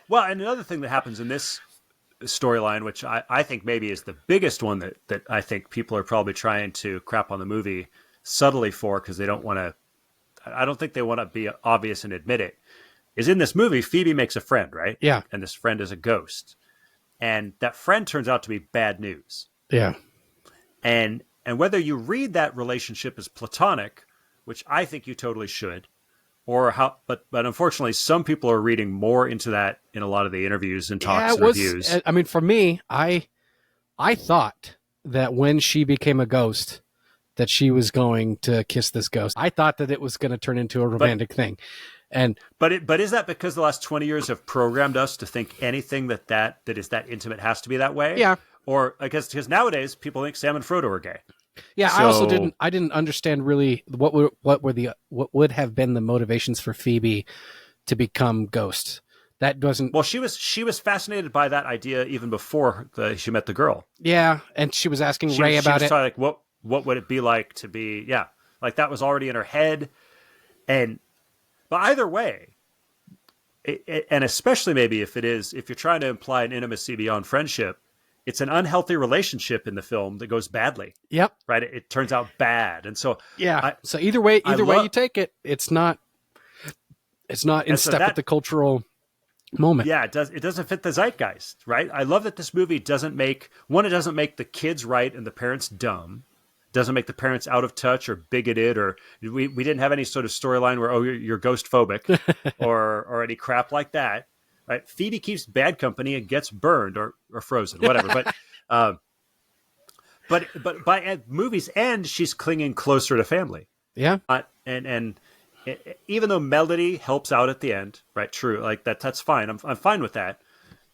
Well, and another thing that happens in this storyline, which I think maybe is the biggest one that I think people are probably trying to crap on the movie subtly for because they don't want to. I don't think they want to be obvious and admit it. Is in this movie, Phoebe makes a friend, right? Yeah. And this friend is a ghost, and that friend turns out to be bad news. Yeah. And whether you read that relationship as platonic, which I think you totally should, or how, but unfortunately, some people are reading more into that in a lot of the interviews and talks Yeah, it and was. reviews. I mean, for me, I thought that when she became a ghost, that she was going to kiss this ghost. I thought that it was going to turn into a But romantic thing, and but is that because the last 20 years have programmed us to think anything that is that intimate has to be that way? yeah, Or I guess because nowadays people think Sam and Frodo are gay. yeah. I also So didn't understand really what would have been the motivations for Phoebe to become Ghost. That doesn't. well, she was fascinated by that idea even before she met the girl. Yeah, and she was asking Ray She about was it. like, what would it be like to be? Yeah, like that was already in her head. And but either way, and especially maybe if you're trying to imply an intimacy beyond friendship, it's an unhealthy relationship in the film that goes badly. Yep. Right? It turns out bad, and so Yeah. I So either way love you take it, it's not in and so step with the cultural moment. yeah, it doesn't fit the zeitgeist, right? I love that this movie doesn't make it doesn't make the kids right and the parents dumb. Doesn't make the parents out of touch or bigoted, or we didn't have any sort of storyline where you're ghost phobic or any crap like that. Right? Phoebe keeps bad company and gets burned or frozen, whatever. But by movie's end, she's clinging closer to family. Yeah. And even though melody helps out at the end, right? True, like that's fine. I'm fine with that.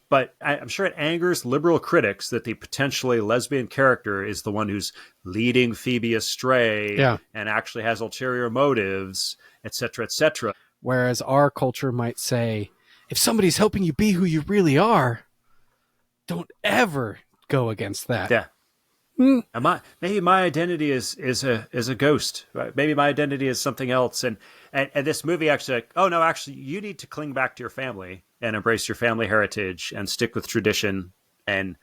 But I'm sure it angers liberal critics that the potentially lesbian character is the one who's leading Phoebe astray Yeah. and actually has ulterior motives, et cetera, et cetera. Whereas our culture might say, if somebody's helping you be who you really are, don't ever go against that. Yeah. Maybe my identity is a ghost. Right? Maybe my identity is something else. And this movie actually, like, oh no, actually, you need to cling back to your family and embrace your family heritage and stick with tradition. And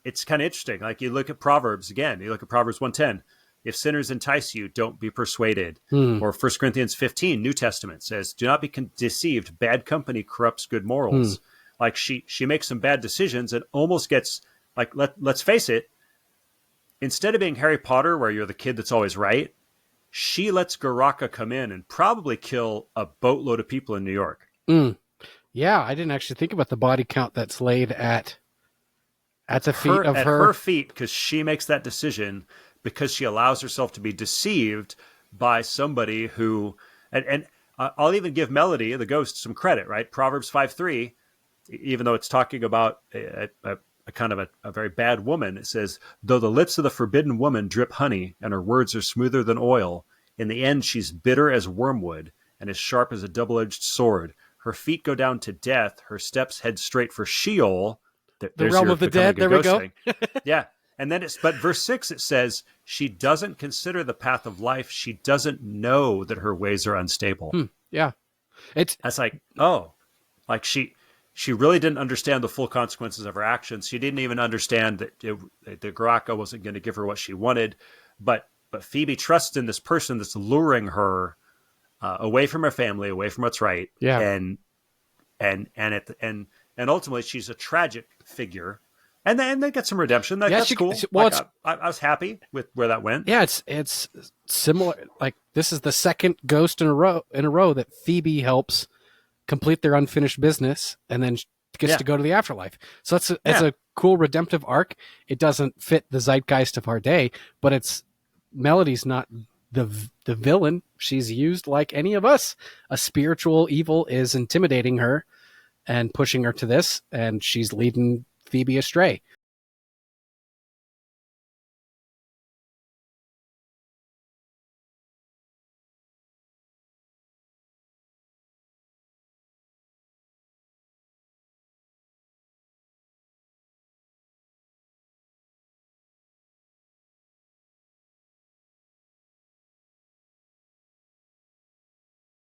it's kind of interesting. Like you look at Proverbs again. You look at Proverbs 1:10. If sinners entice you, don't be persuaded. Or 1 Corinthians 15, New Testament says, do not be deceived. Bad company corrupts good morals. Like she makes some bad decisions and almost gets like let's face it. Instead of being Harry Potter, where you're the kid that's always right, she lets Garaka come in and probably kill a boatload of people in New York. Yeah, I didn't actually think about the body count that's laid at the feet of her feet, because she makes that decision because she allows herself to be deceived by somebody who, and I'll even give Melody, the ghost, some credit, right? Proverbs 5:3, even though it's talking about a kind of a very bad woman, it says, though the lips of the forbidden woman drip honey and her words are smoother than oil, in the end she's bitter as wormwood and as sharp as a double-edged sword. Her feet go down to death, her steps head straight for Sheol. the realm of the dead. There we go. Yeah. And then but verse 6, it says, she doesn't consider the path of life. She doesn't know that her ways are unstable. Yeah. That's like, oh, like she really didn't understand the full consequences of her actions. She didn't even understand that the Garaka wasn't going to give her what she wanted. But Phoebe trusts in this person that's luring her away from her family, away from what's right. Yeah. And ultimately she's a tragic figure. And then they get some redemption. That's cool. Well, like, I was happy with where that went. Yeah, it's similar. Like this is the second ghost in a row that Phoebe helps complete their unfinished business, and then gets to go to the afterlife. So it's a cool redemptive arc. It doesn't fit the zeitgeist of our day, but Melody's not the villain. She's used like any of us. A spiritual evil is intimidating her and pushing her to this, and she's leading Phoebe astray.